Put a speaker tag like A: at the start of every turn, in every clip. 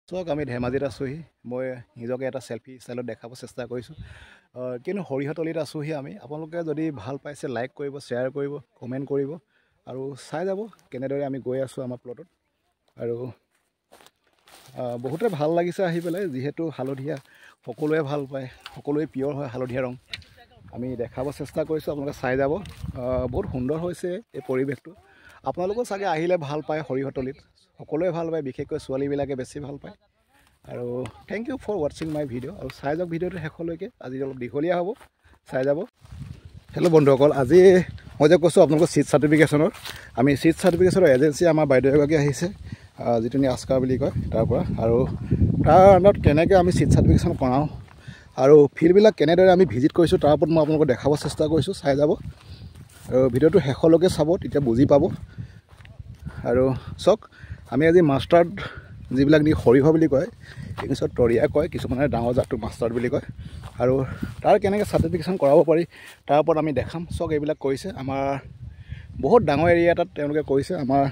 A: চাওক আমি ধেমাজিত আছোঁহি মই নিজকে এটা চেল্ফি ষ্টাইলত দেখাব চেষ্টা কৰিছোঁ কিন্তু সৰিয়হতলীত আছোঁহি আমি আপোনালোকে যদি ভাল পাইছে লাইক কৰিব শ্বেয়াৰ কৰিব কমেণ্ট কৰিব আৰু চাই যাব কেনেদৰে আমি গৈ আছোঁ আমাৰ প্লটত আৰু বহুতে ভাল লাগিছে আহি পেলাই যিহেতু হালধীয়া সকলোৱে ভাল পায় সকলোৱে পিয়ৰ হয় হালধীয়া ৰং আমি দেখাব চেষ্টা কৰিছোঁ আপোনালোকে চাই যাব বহুত সুন্দৰ হৈছে এই পৰিৱেশটো আপোনালোকেও চাগে আহিলে ভাল পায় সৰিয়হতলীত সকলোৱে ভাল পায় বিশেষকৈ ছোৱালীবিলাকে বেছি ভাল পায় আৰু থেংক ইউ ফৰ ৱাটছিং মাই ভিডিঅ' আৰু চাই যাওক ভিডিঅ'টো শেষলৈকে আজি অলপ দীঘলীয়া হ'ব চাই যাব হেল্ল' বন্ধুসকল আজি মই যে কৈছোঁ আপোনালোকৰ ছিট চাৰ্টিফিকেশ্যনৰ আমি ছিট চাৰ্টিফিকেশ্যনৰ এজেঞ্চি আমাৰ বাইদেউ এগৰাকী আহিছে যিটো নেকি আস্কা বুলি কয় তাৰ পৰা আৰু তাৰ আণ্ডাৰত কেনেকৈ আমি ছিট চাৰ্টিফিকেশ্যন কৰাওঁ আৰু ফিল্ডবিলাক কেনেদৰে আমি ভিজিট কৰিছোঁ তাৰ ওপৰত মই আপোনালোকক দেখাব চেষ্টা কৰিছোঁ চাই যাব আৰু ভিডিঅ'টো শেষলৈকে চাব তেতিয়া বুজি পাব আৰু চাওক আমি আজি মাষ্টাৰ্ড যিবিলাক নেকি সৰিয়হ বুলি কয় ইংলিছত তৰিয়া কয় কিছুমানে ডাঙৰ জাতটো মাষ্টাৰ্ড বুলি কয় আৰু তাৰ কেনেকৈ চাৰ্টিফিকেশ্যন কৰাব পাৰি তাৰ ওপৰত আমি দেখাম চাওক এইবিলাক কৰিছে আমাৰ বহুত ডাঙৰ এৰিয়া এটাত তেওঁলোকে কৰিছে আমাৰ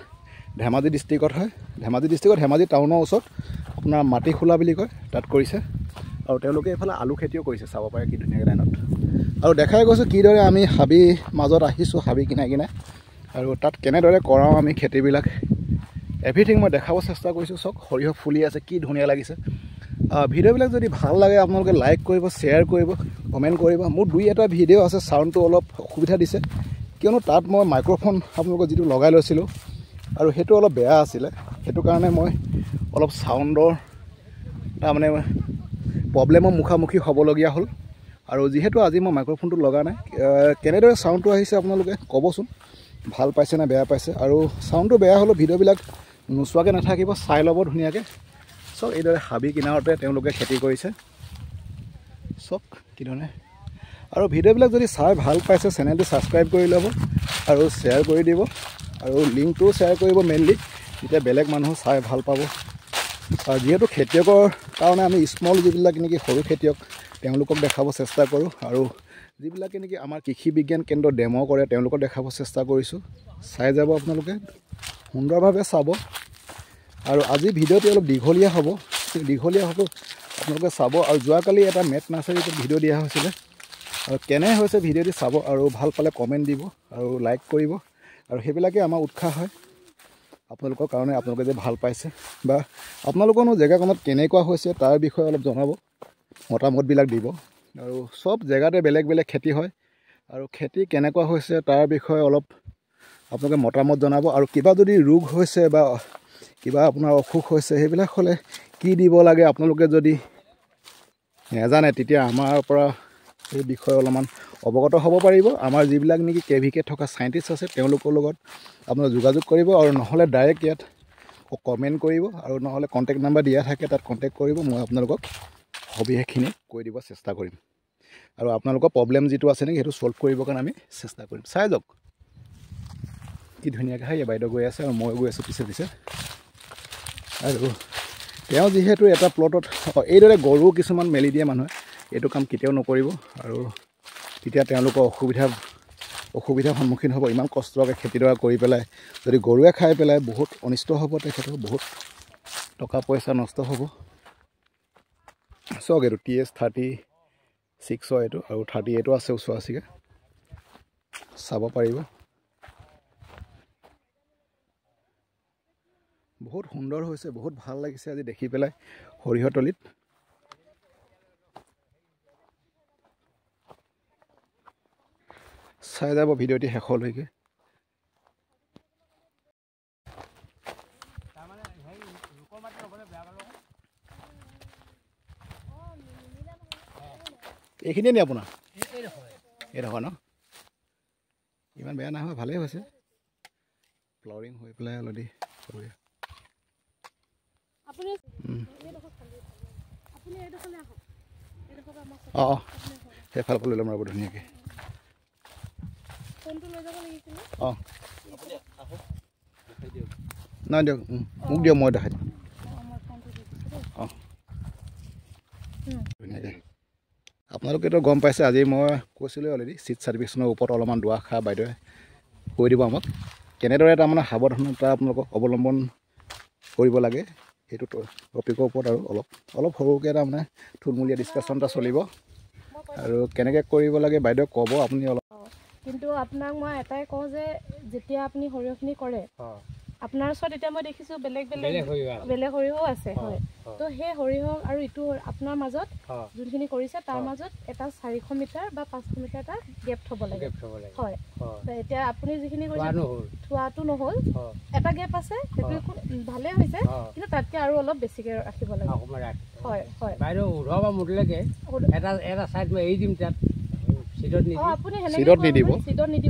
A: ধেমাজি ডিষ্ট্ৰিক্টত হয় ধেমাজি ডিষ্ট্ৰিক্টত ধেমাজি টাউনৰ ওচৰত আপোনাৰ মাটিখোলা বুলি কয় তাত কৰিছে আৰু তেওঁলোকে এইফালে আলু খেতিও কৰিছে চাব পাৰে কি ধুনীয়াকৈ লাইনত আৰু দেখাই গৈছোঁ কিদৰে আমি হাবি মাজত আহিছোঁ হাবি কিনাই কিনাই আৰু তাত কেনেদৰে কৰাওঁ আমি খেতিবিলাক এভৰিথিং মই দেখাব চেষ্টা কৰিছোঁ চাওক সৰিয়হ ফুলি আছে কি ধুনীয়া লাগিছে ভিডিঅ'বিলাক যদি ভাল লাগে আপোনালোকে লাইক কৰিব শ্বেয়াৰ কৰিব কমেণ্ট কৰিব মোৰ দুই এটা ভিডিঅ' আছে চাউণ্ডটো অলপ অসুবিধা দিছে কিয়নো তাত মই মাইক্ৰ'ফোন আপোনালোকৰ যিটো লগাই লৈছিলোঁ আৰু সেইটো অলপ বেয়া আছিলে সেইটো কাৰণে মই অলপ চাউণ্ডৰ তাৰমানে প্ৰব্লেমৰ মুখামুখি হ'বলগীয়া হ'ল আৰু যিহেতু আজি মই মাইক্ৰ'ফোনটো লগা নাই কেনেদৰে চাউণ্ডটো আহিছে আপোনালোকে ক'বচোন ভাল পাইছে নে বেয়া পাইছে আৰু চাউণ্ডটো বেয়া হ'লেও ভিডিঅ'বিলাক নোচোৱাকৈ নাথাকিব চাই ল'ব ধুনীয়াকৈ চব এইদৰে হাবি কিনাৰতে তেওঁলোকে খেতি কৰিছে চব কি ধৰণে আৰু ভিডিঅ'বিলাক যদি চাই ভাল পাইছে চেনেলটো ছাবস্ক্ৰাইব কৰি ল'ব আৰু শ্বেয়াৰ কৰি দিব আৰু লিংকটোও শ্বেয়াৰ কৰিব মেইনলি তেতিয়া বেলেগ মানুহ চাই ভাল পাব আৰু যিহেতু খেতিয়কৰ কাৰণে আমি স্মল যিবিলাক নেকি সৰু খেতিয়ক তেওঁলোকক দেখাব চেষ্টা কৰোঁ আৰু যিবিলাকে নেকি আমাৰ কৃষি বিজ্ঞান কেন্দ্ৰ ডেম' কৰে তেওঁলোকক দেখাব চেষ্টা কৰিছোঁ চাই যাব আপোনালোকে সুন্দৰভাৱে চাব আৰু আজি ভিডিঅ'টো অলপ দীঘলীয়া হ'ব আপোনালোকে চাব আৰু যোৱাকালি এটা মেট নাৰ্চাৰীত ভিডিঅ' দিয়া হৈছিলে আৰু কেনে হৈছে ভিডিঅ'টো চাব আৰু ভাল পালে কমেণ্ট দিব আৰু লাইক কৰিব আৰু সেইবিলাকে আমাৰ উৎসাহ হয় আপোনালোকৰ কাৰণে আপোনালোকে যে ভাল পাইছে বা আপোনালোকৰনো জেগাকণত কেনেকুৱা হৈছে তাৰ বিষয়ে অলপ জনাব মতামতবিলাক দিব আৰু চব জেগাতে বেলেগ বেলেগ খেতি হয় আৰু খেতি কেনেকুৱা হৈছে তাৰ বিষয়ে অলপ আপোনালোকে মতামত জনাব আৰু কিবা যদি ৰোগ হৈছে বা কিবা আপোনাৰ অসুখ হৈছে সেইবিলাক হ'লে কি দিব লাগে আপোনালোকে যদি নেজানে তেতিয়া আমাৰ পৰা এই বিষয়ে অলপমান অৱগত হ'ব পাৰিব আমাৰ যিবিলাক নেকি কেভিকে থকা চাইণ্টিষ্ট আছে তেওঁলোকৰ লগত আপোনালোকে যোগাযোগ কৰিব আৰু নহ'লে ডাইৰেক্ট ইয়াত কমেণ্ট কৰিব আৰু নহ'লে কণ্টেক্ট নাম্বাৰ দিয়া থাকে তাত কণ্টেক্ট কৰিব মই আপোনালোকক সবিশেষখিনি কৈ দিব চেষ্টা কৰিম আৰু আপোনালোকৰ প্ৰব্লেম যিটো আছে নেকি সেইটো ছল্ভ কৰিবৰ কাৰণে আমি চেষ্টা কৰিম চাই যাওক কি ধুনীয়াকৈ হয় বাইদেউ গৈ আছে আৰু মই গৈ আছোঁ পিছে পিছে আৰু তেওঁ যিহেতু এটা প্লটত এইদৰে গৰু কিছুমান মেলি দিয়ে মানুহে এইটো কাম কেতিয়াও নকৰিব আৰু তেতিয়া তেওঁলোকৰ অসুবিধাৰ সন্মুখীন হ'ব ইমান কষ্টকৈ খেতিডৰা কৰি পেলাই যদি গৰুৱে খাই পেলাই বহুত অনিষ্ট হ'ব তেখেতৰ বহুত টকা পইচা নষ্ট হ'ব চাওক এইটো TS36 এইটো আৰু 38 আছে ওচৰা-ওচৰিকৈ চাব পাৰিব বহুত সুন্দৰ হৈছে বহুত ভাল লাগিছে আজি দেখি পেলাই সৰিয়হতলীত চাই যাব ভিডিঅ'টি শেষলৈকে এইখিনিয়ে নি আপোনাৰ এইডোখৰ ন ইমান বেয়া নহয় ভালেই হৈছে ফ্লাৱাৰিং হৈ পেলাই অলৰেডি অঁ সেইফালৰ পৰা লৈ ল'ম ৰ'ব ধুনীয়াকৈ অঁ নাই দিয়ক মোক দিয়ক মই দেখাই দিম অঁ ধুনীয়াকৈ আপোনালোকেতো গম পাইছে আজি মই কৈছিলোঁ অলৰেডি ছিট চাৰ্টিফিকেশ্যনৰ ওপৰত অলপমান দুআষাৰ বাইদেৱে কৈ দিব আমাক কেনেদৰে তাৰমানে সাৱধানতা আপোনালোকক অৱলম্বন কৰিব লাগে এইটো টপিকৰ ওপৰত আৰু অলপ সৰুকৈ এটা মানে থুলমূলীয়া ডিছকাশ্যন এটা চলিব আৰু কেনেকৈ কৰিব লাগে বাইদেউ ক'ব আপুনি অলপ
B: কিন্তু আপোনাক মই এটাই কওঁ যে যেতিয়া আপুনি সৰিয়হখিনি কৰে আপোনাৰ ওচৰত এতিয়া মই দেখিছোঁ বেলেগ সৰিয়হো আছে হয় তো সেই সৰিয়হ আৰু ইটো আপোনাৰ মাজত যোনখিনি কৰিছে তাৰ মাজত এটা 400 মিটাৰ বা 500 মিটাৰ এটা গেপ থ'ব লাগে হয় এতিয়া আপুনি যিখিনি কৰিছে থোৱাটো নহ'ল এটা গেপ আছে সেইটো ভালেই হৈছে কিন্তু তাতকৈ আৰু অলপ বেছিকৈ ৰাখিব লাগে হয় হয়
C: বাইদেউ উধৰ মুঠলৈকে এটা ছাইড মই এৰি দিম তাত
B: আপুনি চিডত নিদিব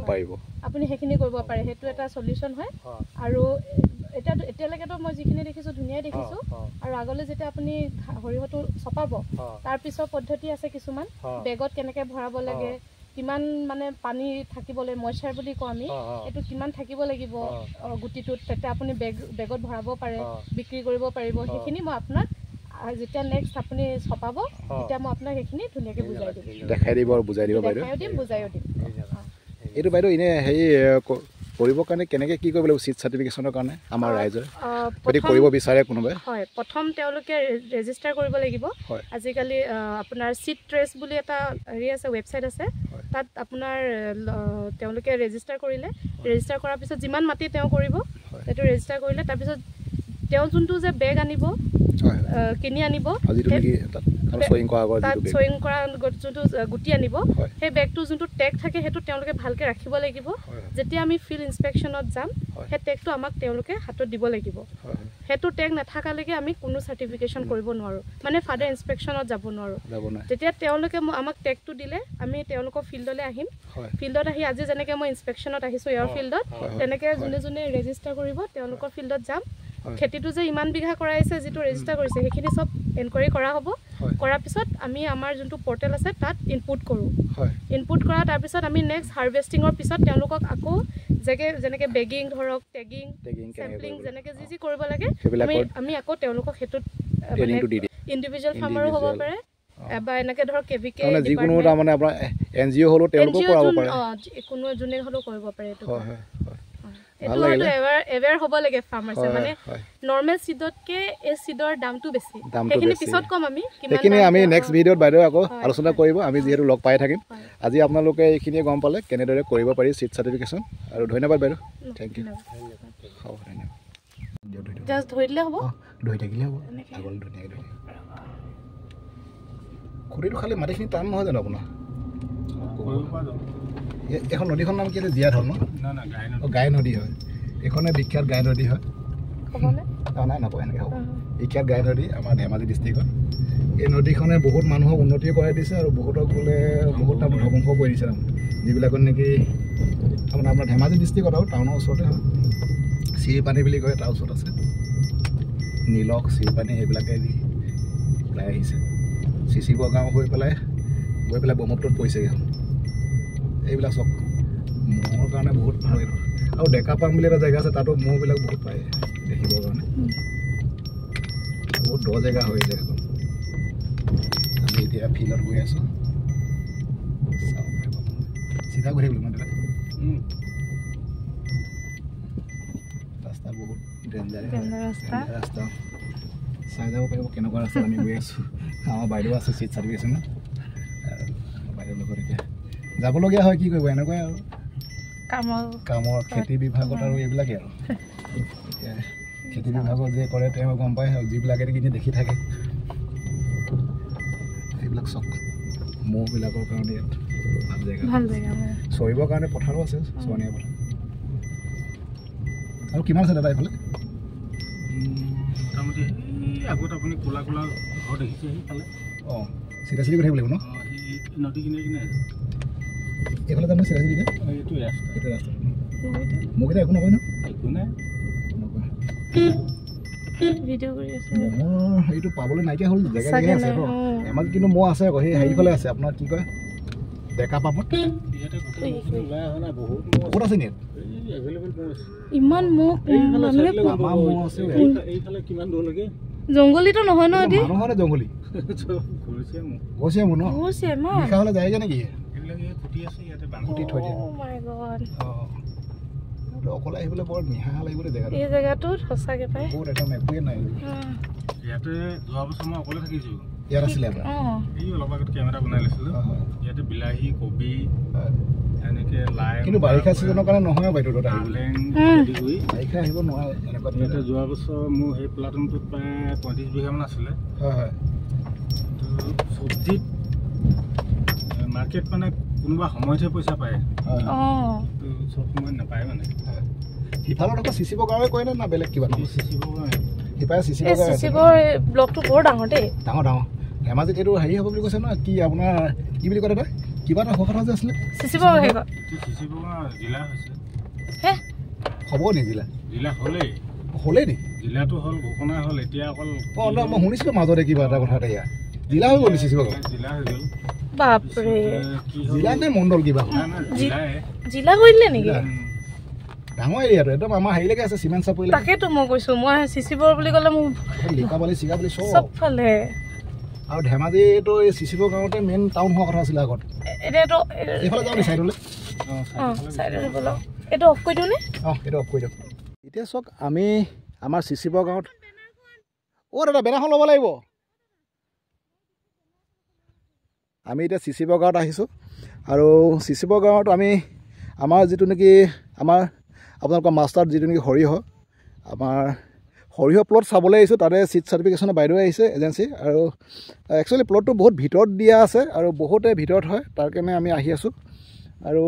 A: পাৰিব
B: আপুনি সেইখিনি কৰিব পাৰে সেইটো এটা সলিউশ্যন হয় আৰু এতিয়ালৈকেতো মই যিখিনি দেখিছোঁ ধুনীয়াই দেখিছোঁ আৰু আগলৈ যেতিয়া আপুনি সৰিয়হটো চপাব তাৰপিছৰ পদ্ধতি আছে কিছুমান বেগত কেনেকৈ ভৰাব লাগে কিমান মানে পানী থাকিব লাগে মইশ্চাৰ বুলি কওঁ আমি এইটো কিমান থাকিব লাগিব গুটিটোত তেতিয়া আপুনি বেগত ভৰাব পাৰে বিক্ৰী কৰিব পাৰিব সেইখিনি মই আপোনাক যেতিয়া নেক্সট আপুনি চপাব তেতিয়া মই আপোনাক সেইখিনি ধুনীয়াকৈ বুজাই দিম
A: দেখাই দিব আৰু বুজাই দিব বাইদেউ
B: বুজাইও দিম
A: এইটো বাইদেউ এনেই হেৰি কৰিবৰ কাৰণে কেনেকৈ কি কৰিব লাগিব চিট চাৰ্টিফিকেশ্যনৰ কাৰণে আমাৰ ৰাইজৰ যদি কৰিব বিচাৰে কোনোবাই
B: হয় প্ৰথম তেওঁলোকে ৰেজিষ্টাৰ কৰিব লাগিব আজিকালি আপোনাৰ চিট ট্ৰেছ বুলি এটা হেৰি আছে ৱেবছাইট আছে তাত আপোনাৰ তেওঁলোকে ৰেজিষ্টাৰ কৰিলে ৰেজিষ্টাৰ কৰাৰ পিছত যিমান মাটি তেওঁ কৰিব সেইটো ৰেজিষ্টাৰ কৰিলে তাৰপিছত তেওঁ যোনটো যে বেগ আনিব কিনি আনিব তাত চয়িং কৰা যোনটো গুটি আনিব সেই বেগটো যোনটো টেগ থাকে সেইটো তেওঁলোকে ভালকৈ ৰাখিব লাগিব যেতিয়া আমি ফিল্ড ইনস্পেকশ্যনত যাম সেই টেগটো আমাক তেওঁলোকে হাতত দিব লাগিব সেইটো টেগ নাথাকালৈকে আমি কোনো চাৰ্টিফিকেশ্যন কৰিব নোৱাৰোঁ মানে ফাৰ্ডাৰ ইনস্পেকশ্যনত যাব নোৱাৰোঁ যেতিয়া তেওঁলোকে আমাক টেগটো দিলে আমি তেওঁলোকৰ ফিল্ডলৈ আহিম ফিল্ডত আহি আজি যেনেকৈ মই ইনস্পেকশ্যনত আহিছোঁ ইয়াৰ ফিল্ডত তেনেকৈ যোনে যোনে ৰেজিষ্টাৰ কৰিব তেওঁলোকৰ ফিল্ডত যাম খেতিটো যে ইমান বিঘা কৰাইছে যিটো ৰেজিষ্টাৰ কৰিছে সেইখিনি চব এনকুৱাৰী কৰা হ'ব কৰাৰ পিছত আমি আমাৰ যোনটো পৰ্টেল আছে তাত ইনপুট কৰোঁ ইনপুট কৰা তাৰপিছত আমি নেক্সট হাৰ্ভেষ্টিঙৰ পিছত তেওঁলোকক আকৌ যেনেকৈ বেগিং ধৰক টেগিং চেম্পলিং যেনেকৈ যি কৰিব লাগে আমি আকৌ তেওঁলোকক সেইটোত ইণ্ডিভিজুৱেল ফাৰ্মাৰো হ'ব পাৰে বা এনেকৈ ধৰক কেভিকে
A: যিকোনো তাৰমানে আপোনাৰ NGO হ'লেও তেওঁলোকেও কৰাব পাৰে
B: কোনো যোনে হ'লেও কৰিব পাৰে এইটো এৱেৰ হ'ব লাগে ফাৰ্মাৰ্ছে মানে নৰ্মেল চিডতকৈ এই চিডৰ দামটো বেছি সেইখিনি পিছত কম
A: সেইখিনি আমি নেক্সট ভিডিঅ'ত বাইদেউ আকৌ আলোচনা কৰিব আমি যিহেতু লগ পাই থাকিম আজি আপোনালোকে এইখিনিয়ে গম পালে কেনেদৰে কৰিব পাৰি চিট চাৰ্টিফিকেশ্যন আৰু ধন্যবাদ বাইদেউ থেংক ইউ হ'ব ধন্যবাদ
B: জাষ্ট ধৰি দিলে হ'ব
A: ধৰি থাকিলে হ'ব আগলৈ ধুনীয়াকৈ খুঁটিটো খালি মাটিখিনি টান নহয় জানো আপোনাৰ এখন নদীখন নাম কি জীয়া ধল ন গাই নদী হয় এইখনে বিখ্যাত গাই নদী হয় নাই নাপায় এনেকৈ হ'ব বিখ্যাত গাই নদী আমাৰ ধেমাজি ডিষ্ট্ৰিক্টত এই নদীখনে বহুত মানুহক উন্নতি কৰাই দিছে আৰু বহুতক বোলে বহুত ধ্বংস কৰি দিছে যিবিলাকত নেকি তাৰমানে আপোনাৰ ধেমাজি ডিষ্ট্ৰিক্টত আৰু টাউনৰ ওচৰতে হয় চিৰিপানী বুলি কয় তাৰ ওচৰত আছে নীলক চিৰিপানী সেইবিলাকে দি ওলাই আহিছে চিচিবৰ গাঁও গৈ পেলাই ব্ৰহ্মপুত্ৰত পৰিছেগৈ এইবিলাক চব মহৰ কাৰণে বহুত ভাল আৰু ডেকাপাং বুলি এটা জেগা আছে তাতো মহবিলাক বহুত পায় দেখিবৰ কাৰণে বহুত দ জেগা হয় জেগাখন আমি এতিয়া ফিল্ডত গৈ আছোঁ চিধা গৈ থাকিলোঁ মানে ৰাস্তা বহুত ডেঞ্জাৰ ৰাস্তা চাই যাব পাৰিব কেনেকুৱা ৰাস্তা আমি গৈ আছোঁ আমাৰ বাইদেউ আছে চিট চাৰ্টিফিকেশ্যন বাইদেউৰ লগত এতিয়া যাবলগীয়া হয় কি কৰিব এনেকুৱাই আৰু কামৰ খেতি বিভাগত আৰু এইবিলাকেই আৰু এতিয়া খেতি বিভাগত যে কৰে তেওঁ গম পায় আৰু যিবিলাকে কিনি দেখি থাকে এইবিলাক চব মহবিলাকৰ কাৰণে ইয়াত ভাল জেগা চৰিবৰ কাৰণে পথাৰো আছে চৰণীয়া পথাৰ আৰু কিমান আছে দাদা এইফালে
C: মোটামুটি আগত আপুনি ক'লা ক'লা ঘৰ দেখিছে সেইফালে
A: অঁ চিধা চিধি কৰি থাকিব লাগিব ন
C: নদী কিনে
A: এইফালে তাৰমানে চিধা চিধিকে
C: এইটোৱে ৰাস্তা
A: মোক এতিয়া একো নকয় ন
C: একো নাই
A: মহৰ হেৰিটো পাবলৈ নাইকিয়া হ'ল জেগা জেগাই আছে ন এমাজ কিন্তু মহ আছে আকৌ সেই হেৰিফালে আছে আপোনাৰ কি কয় ডেকা পামত বহুত আছে নেকি
B: ইমান মহ জংগলীটো নহয় ন
A: মানুহৰ জংগলী ঘৰচীয়া মহ ন নিশা হ'লে যায়গৈ নেকি অকলে আহিবলৈ বৰ নিহা লাগিব জেগাটো
B: এই জেগাটোত সঁচাকৈ পায়
A: বহুত এটা একোৱে নাই
D: ইয়াতে যোৱা বছৰ মই অকলে থাকিছোঁ
A: ইয়াত আছিলে
D: এই অলপ আগত কেমেৰা বনাই লৈছিলোঁ ইয়াতে বিলাহী কবি এনেকৈ লাই
A: কিন্তু বাৰিষা ছিজনৰ কাৰণে নহয় বাইদেউ
D: পালেং
A: বাৰিষা আহিব নোৱাৰে এনেকুৱা
D: ইয়াতে যোৱা বছৰ মোৰ সেই প্লাটুনটোত প্ৰায় 35 বিঘামান আছিলে
A: হয় হয়
D: চব্জিত মাৰ্কেট মানে কোনোবা সময়তহে পইচা পায় চব সময়ত নাপায় মানে
A: সিফালত আকৌ চিচিব গাঁৱে কয় না বেলেগ কিবা
D: চিচিব
A: সিপাৰে চিচিব
B: ব্লকটো বৰ ডাঙৰ দেই
A: ডাঙৰ ডাঙৰ ধেমাজিত এইটো হেৰি হ'ব বুলি কৈছে ন কি আপোনাৰ কি বুলি কয় দাদা কিবা এটা কথা যে আছিলে
D: চিচিব জিলা হৈছে
A: হ'ব নি
D: জিলা
A: হ'লেই নি
D: জিলাটো হ'ল ঘোষণা হ'ল এতিয়া অকল
A: মই শুনিছিলোঁ মাজতে কিবা এটা কথা এটা ইয়াৰ জিলা হৈ গ'ল চিচিব
D: জিলা হৈ গ'ল
B: বাপৰে
A: জিলা নে মণ্ডল কিবা
B: জিলা কৰিলে নেকি
A: ডাঙৰ এৰিয়াটো একদম আমাৰ হেৰিলৈকে আছে চিমেণ্ট চাপৰিলে
B: তাকেতো মই কৈছোঁ মই চিচিবৰ বুলি ক'লে মোৰ
A: লিকাবালি চিকাবালি
B: চবফালে
A: আৰু ধেমাজিটো এই চিচিব গাঁৱতে মেইন টাউন হোৱা কথা আছিলে আগত
B: এতিয়াতো
A: এইফালে যাওঁ নি চাইডলৈ
B: এইটো অফ কৰি দিওঁ নে
A: এইটো অফ কৰি দিয়ক এতিয়া চাওক আমি আমাৰ চিচিব গাঁৱত দাদা বেনাৰখন ল'ব লাগিব আমি এতিয়া চিচিব গাঁৱত আহিছোঁ আৰু চিচিব গাঁৱত আমি আমাৰ যিটো নেকি আমাৰ আপোনালোকৰ মাষ্টাৰ যিটো নেকি সৰিয়হ আমাৰ সৰিয়হ প্লট চাবলৈ আহিছোঁ তাতে চিট চাৰ্টিফিকেশ্যনৰ বাইদেউ আহিছে এজেঞ্চি আৰু একচুৱেলি প্লটটো বহুত ভিতৰত দিয়া আছে আৰু বহুতে ভিতৰত হয় তাৰ কাৰণে আমি আহি আছোঁ আৰু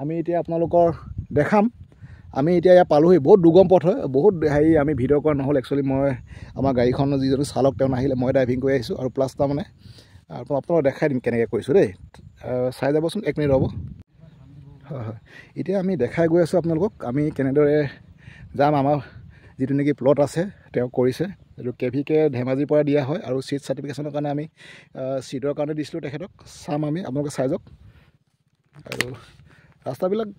A: আমি এতিয়া আপোনালোকৰ দেখাম আমি এতিয়া ইয়াত পালোহি বহুত দুৰ্গম পথ হয় বহুত হেৰি আমি ভিডিঅ' কৰা নহ'ল একচুৱেলি মই আমাৰ গাড়ীখনৰ যিজন চালক তেওঁ নাহিলে মই ড্ৰাইভিং কৰি আহিছোঁ আৰু প্লাছ তাৰমানে আপোনালোকক দেখাই দিম কেনেকৈ কৰিছোঁ দেই চাই যাবচোন 1 মিনিট ৰ'ব হয় হয় এতিয়া আমি দেখাই গৈ আছোঁ আপোনালোকক আমি কেনেদৰে যাম আমাৰ যিটো নেকি প্লট আছে তেওঁ কৰিছে এইটো KVK ধেমাজিৰ পৰা দিয়া হয় আৰু চিট চাৰ্টিফিকেশ্যনৰ কাৰণে আমি চিটৰ কাৰণে দিছিলোঁ তেখেতক চাম আমি আপোনালোকে চাই যাওক আৰু ৰাস্তাবিলাক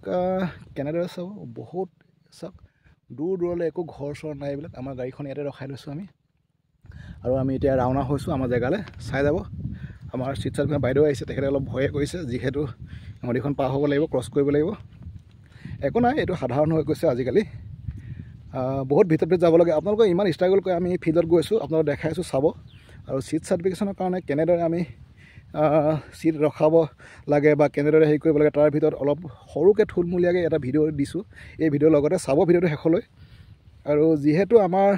A: কেনেদৰে চাব বহুত চাওক দূৰ দূৰলৈ একো ঘৰ চৰ নাই এইবিলাক আমাৰ গাড়ীখন ইয়াতে ৰখাই লৈছোঁ আমি আৰু আমি এতিয়া ৰাওনা হৈছোঁ আমাৰ জেগালৈ চাই যাব আমাৰ চিট চাৰ্টিফিকেট বাইদেউ আহিছে তেখেতে অলপ ভয়ে কৰিছে যিহেতু নদীখন পাৰ হ'ব লাগিব ক্ৰছ কৰিব লাগিব একো নাই এইটো সাধাৰণ হৈ গৈছে আজিকালি বহুত ভিতৰত যাব লাগে আপোনালোকে ইমান ষ্ট্ৰাগল কৰি আমি ফিল্ডত গৈছোঁ আপোনালোকক দেখাইছোঁ চাব আৰু চিট চাৰ্টিফিকেশ্যনৰ কাৰণে কেনেদৰে আমি চিট ৰখাব লাগে বা কেনেদৰে হেৰি কৰিব লাগে তাৰ ভিতৰত অলপ সৰুকৈ থুলমূলীয়াকৈ এটা ভিডিঅ' দিছোঁ এই ভিডিঅ'ৰ লগতে চাব ভিডিঅ'টো শেষলৈ আৰু যিহেতু আমাৰ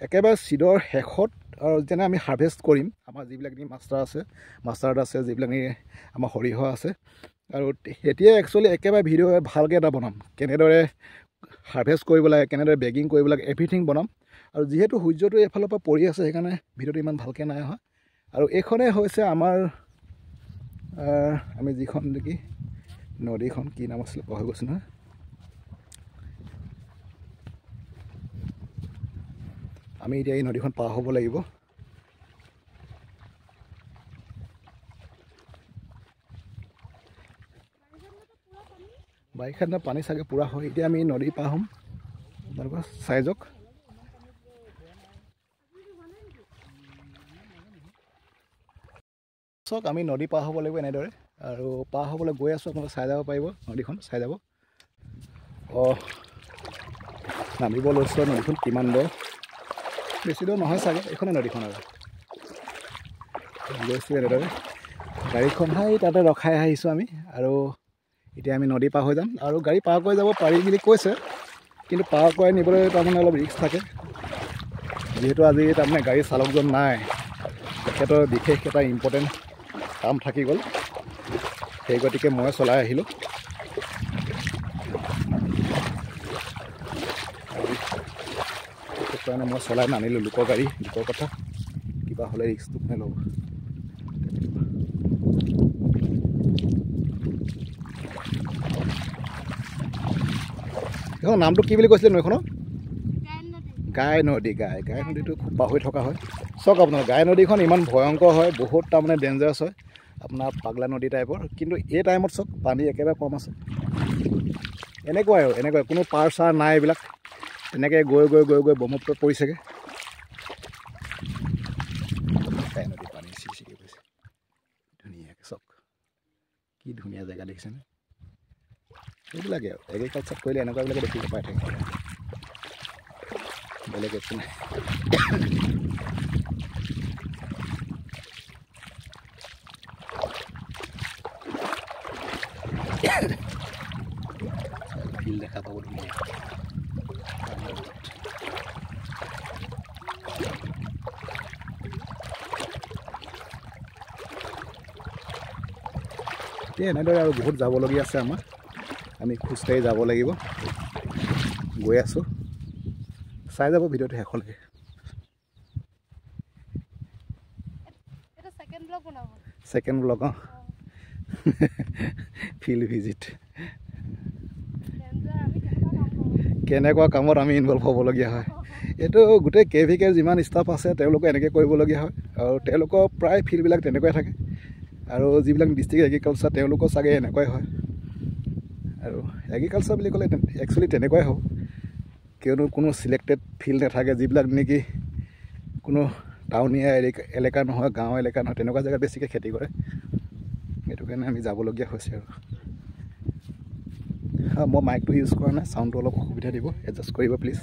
A: একেবাৰে চিটৰ শেষত আৰু যেনে আমি হাৰ্ভেষ্ট কৰিম আমাৰ যিবিলাক নেকি মাষ্টাৰ্ড আছে যিবিলাক নেকি আমাৰ সৰিয়হ আছে আৰু এতিয়াই একচুৱেলি একেবাৰে ভিডিঅ' ভালকৈ এটা বনাম কেনেদৰে হাৰ্ভেষ্ট কৰিব লাগে কেনেদৰে বেগিং কৰিব লাগে এভৰিথিং বনাম আৰু যিহেতু সূৰ্যটো এইফালৰ পৰা পৰি আছে সেইকাৰণে ভিডিঅ'টো ইমান ভালকৈ নাই অহা আৰু এইখনেই হৈছে আমাৰ আমি যিখন নেকি নদীখন কি নাম আছিলে পাহৰি গৈছোঁ নহয় আমি এতিয়া এই নদীখন পাৰ হ'ব লাগিব বাৰিষা দিনত পানী চাগে পূৰা হয় এতিয়া আমি নদী পাৰ হ'ম আপোনালোকৰ চাই যাওক চাওক আমি নদী পাৰ হ'ব লাগিব এনেদৰে আৰু পাৰ হ'বলৈ গৈ আছোঁ আপোনালোকে চাই যাব পাৰিব নদীখন চাই যাব নামিব লৈছোঁ নদীখন কিমান দ বেছি দূৰ নহয় চাগে এইখনে নদীখন আৰু গৈছোঁ এনেদৰে গাড়ীখন তাতে ৰখাই আহিছোঁ আমি আৰু এতিয়া আমি নদী পাৰ হৈ যাম আৰু গাড়ী পাৰ কৰি যাব পাৰি বুলি কৈছে কিন্তু পাৰ কৰাই নিবলৈ তাৰমানে অলপ ৰিস্ক থাকে যিহেতু আজি তাৰমানে গাড়ী চালকজন নাই তেখেতৰ বিশেষ এটা ইম্পৰ্টেণ্ট কাম থাকি গ'ল সেই গতিকে মই চলাই আহিলোঁ সেইকাৰণে মই চলাই নানিলোঁ লোকৰ গাড়ী লোকৰ কথা কিবা হ'লে ৰিস্কটো কোনে ল'ব এইখন নামটো কি বুলি কৈছিলে নৈখনৰ গাই নদীটো খুব পাহৰি থকা হয় চাওক আপোনাৰ গাই নদীখন ইমান ভয়ংকৰ হয় বহুত তাৰমানে ডেঞ্জাৰাছ হয় আপোনাৰ পাগলা নদী টাইপৰ কিন্তু এই টাইমত চাওক পানী একেবাৰে কম আছে এনেকুৱাই কোনো পাৰ চাৰ নাই এইবিলাক তেনেকৈ গৈ ব্ৰহ্মপুত্ৰত পৰিছেগৈ গাই নদী পানী চিকি পৰিছে ধুনীয়াকৈ চাওক কি ধুনীয়া জেগা দেখিছেনে এইবিলাকে আৰু এগ্ৰিকালচাৰ কৰিলে এনেকুৱাবিলাকে দেখিব পাই থাকে বেলেগ একো নাই ফিল দেখা পাব ধুনীয়া এনেদৰে আৰু বহুত যাবলগীয়া আছে আমাৰ আমি খোজকাঢ়ি যাব লাগিব গৈ আছোঁ চাই যাব ভিডিঅ'টো শেষলৈকে সেকেন্ড ব্লগ ফিল্ড ভিজিট কেনেকুৱা কামত আমি ইনভলভ হ'বলগীয়া হয় এইটো গোটেই KVK যিমান ষ্টাফ আছে তেওঁলোকে এনেকৈ কৰিবলগীয়া হয় আৰু তেওঁলোকৰ প্ৰায় ফিল্ডবিলাক তেনেকুৱাই থাকে আৰু যিবিলাক ডিষ্ট্ৰিক্ট এগ্ৰিকালচাৰ তেওঁলোকৰ চাগে এনেকুৱাই হয় আৰু এগ্ৰিকালচাৰ বুলি ক'লে একচুৱেলি তেনেকুৱাই হ'ব কিয়নো কোনো চিলেক্টেড ফিল্ড নাথাকে যিবিলাক নেকি কোনো টাউনীয়া এলেকা নহয় গাঁও এলেকা নহয় তেনেকুৱা জেগাত বেছিকৈ খেতি কৰে সেইটো কাৰণে আমি যাবলগীয়া হৈছে আৰু মই মাইকটো ইউজ কৰা নাই চাউণ্ডটো অলপ অসুবিধা দিব এডজাষ্ট কৰিব প্লিজ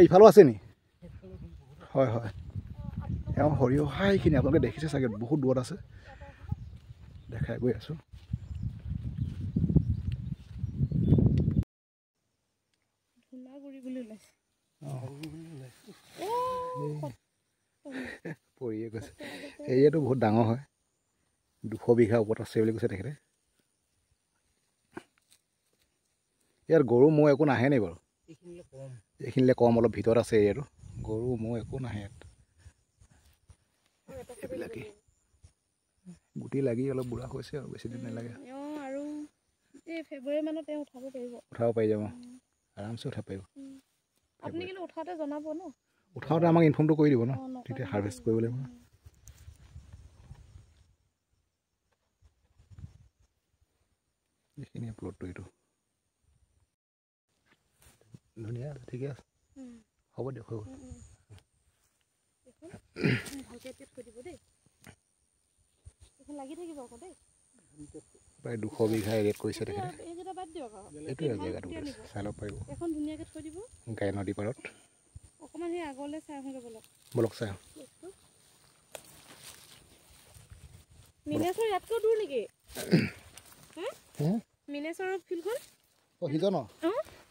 A: ইফালেও আছে নি হয় হয় এওঁ সৰিয়হ এইখিনি আপোনালোকে দেখিছে চাগে বহুত দূৰত আছে দেখাই গৈ আছোঁ পৰিয়ে গৈছে এৰিয়াটো বহুত ডাঙৰ হয় 200 বিঘা ওপৰত আছে বুলি কৈছে তেখেতে ইয়াৰ গৰু ম'হ একো নাহে নি বাৰু এইখিনিলে কম অলপ ভিতৰত আছে এৰিয়াটো গৰু ম'হ একো নাহে ইয়াত এইবিলাকেই গুটি লাগি অলপ বুঢ়া হৈছে আৰু বেছি দিন নালাগে
B: আৰু এই ফেব্ৰুৱাৰী মানত
A: উঠাব পাৰি যাব আৰামছে উঠাব পাৰিব
B: আপুনি কিন্তু উঠাওঁতে জনাব ন
A: উঠাওঁতে আমাক ইনফৰ্মটো কৰি দিব ন তেতিয়া হাৰ্ভেষ্ট কৰিব লাগিব এইখিনি প্লটটো এইটো ধুনীয়া আছে ঠিকে আছে হ'ব দিয়ক হ'ব প্ৰায় 200 বিঘা এৰিয়াত কৰিছে তেখেতে এইটোৱে জেগাটো চাই ল'ব পাৰিব গাই নদী পাৰত
B: অকণমান সেই আগলৈ চাই আহোঁগৈ
A: বলক চাই
B: মিনেশ্বৰ ইয়াতকৈ দূৰ নেকি মিনেশ্বৰৰ ফিল্ডখন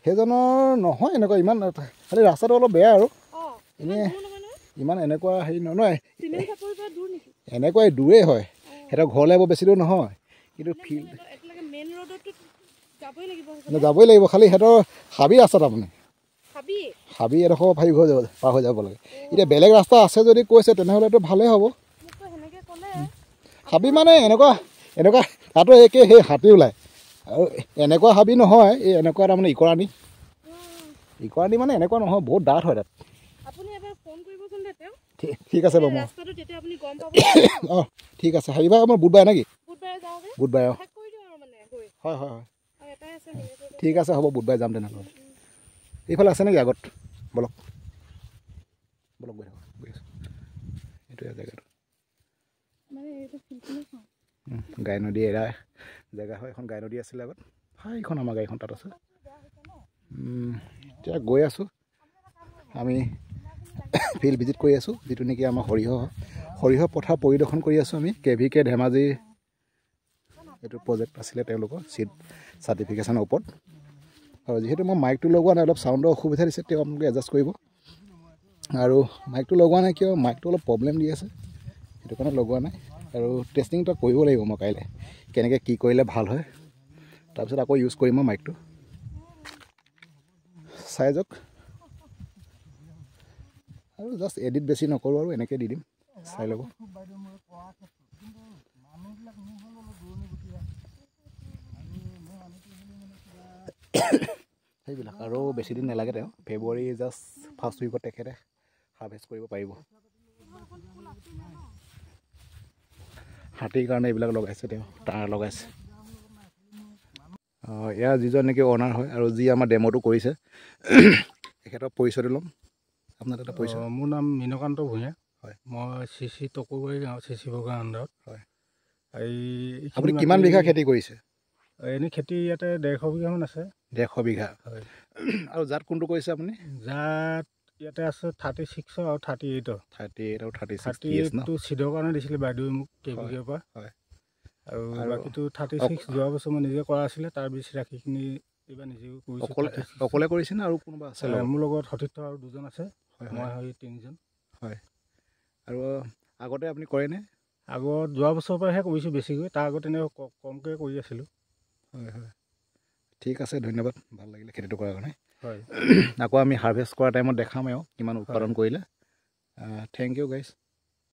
A: সেইজনৰ নহয় এনেকুৱা ইমান খালি ৰাস্তাটো অলপ বেয়া আৰু এনেই ইমান এনেকুৱা হেৰি নহয় এনেকুৱাই দূৰেই হয় সিহঁতৰ ঘৰলৈ বৰ বেছি দূৰ নহয় কিন্তু ফিল্ড যাবই লাগিব খালি সিহঁতৰ হাবি ৰাস্তাত আপুনি হাবি এডোখৰ পাৰ হৈ যাব লাগে এতিয়া বেলেগ ৰাস্তা আছে যদি কৈছে তেনেহ'লেতো ভালেই হ'ব হাবি মানে এনেকুৱা তাতো একে সেই হাতী ওলায় আৰু এনেকুৱা হাবি নহয় এই এনেকুৱা তাৰমানে ইকৰাণী মানে এনেকুৱা নহয় বহুত ডাঠ হয় তাত ঠিক আছে বাৰু অঁ ঠিক আছে হাবিবা আমাৰ বুধবাৰে নেকি বুধবাৰে অঁ হয় হয় হয় ঠিক আছে হ'ব বুধবাৰে যাম তেনেহ'লে এইফালে আছে নেকি আগত বলক গৈ থাকক গৈ আছোঁ এইটোৱে জেগাটো গাই নদী এৰা জেগা হয় এখন গাই নদী আছিলে আগত হয় এইখন আমাৰ গাড়ীখন তাত আছে এতিয়া গৈ আছোঁ আমি ফিল্ড ভিজিট কৰি আছোঁ যিটো নেকি আমাৰ সৰিয়হ পথাৰ পৰিদৰ্শন কৰি আছোঁ আমি KVK ধেমাজি এইটো প্ৰজেক্ট আছিলে তেওঁলোকৰ চিট চাৰ্টিফিকেশ্যনৰ ওপৰত আৰু যিহেতু মই মাইকটো লগোৱা নাই অলপ চাউণ্ডৰ অসুবিধা দিছে তেওঁ আপোনালোকে এডজাষ্ট কৰিব আৰু মাইকটো লগোৱা নাই কিয় মাইকটো অলপ প্ৰব্লেম দি আছে সেইটো কাৰণে লগোৱা নাই আৰু টেষ্টিংটো কৰিব লাগিব মই কাইলৈ কেনেকৈ কি কৰিলে ভাল হয় তাৰপিছত আকৌ ইউজ কৰিম মই মাইকটো চাই যাওক আৰু জাষ্ট এডিট বেছি নকৰোঁ আৰু এনেকৈ দি দিম চাই ল'ব সেইবিলাক আৰু বেছি দিন নালাগে তেওঁ ফেব্ৰুৱাৰী জাষ্ট ফাৰ্ষ্ট উইকত তেখেতে হাৰ্ভেষ্ট কৰিব পাৰিব হাতীৰ কাৰণে এইবিলাক লগাইছে তেওঁ তাঁৰ লগাইছে ইয়াৰ যিজন নেকি অনাৰ হয় আৰু যি আমাৰ ডেম'টো কৰিছে তেখেতৰ পৰিচয়টো ল'ম আপোনাৰ এটা পৰিচয়
D: মোৰ নাম মীনকান্ত ভূঞা
A: হয়
D: মই CC টকুবাৰী গাঁও CC বগাৰ আণ্ডাৰত
A: হয়
D: এই
A: আপুনি কিমান বিঘা খেতি কৰিছে
D: এনেই খেতি ইয়াতে 150 বিঘামান আছে।
A: 150 বিঘা
D: হয়।
A: আৰু জাত কোনটো কৰিছে আপুনি?
D: জাত ইয়াতে আছে 36 আৰু 38।
A: 38 আৰু 36
D: 38টো চিডৰ কাৰণে দিছিলে বাইদেৱে মোক কেইবিঘাৰ পৰা।
A: হয়।
D: আৰু বাকীটো 36 যোৱা বছৰ মই নিজে কৰা আছিলে, তাৰ বিচ ৰাখিখিনি এইবাৰ নিজেও কৰিছোঁ।
A: অকলে কৰিছে নে আৰু কোনোবা আছে?
D: মোৰ লগত সতীৰ্থ আৰু 2জন আছে, মই হয় 3জন।
A: হয়। আৰু আগতে আপুনি কৰেনে?
D: আগত যোৱা বছৰৰ পৰাহে কৰিছোঁ বেছিকৈ, তাৰ আগত এনেই কমকৈ কৰি আছিলোঁ।
A: হয় হয়, ঠিক আছে, ধন্যবাদ, ভাল লাগিলে খেতিটো কৰাৰ কাৰণে।
D: হয়।
A: আকৌ আমি হাৰ্ভেষ্ট কৰা টাইমত দেখাম আৰু কিমান উৎপাদন কৰিলে। Thank you guys.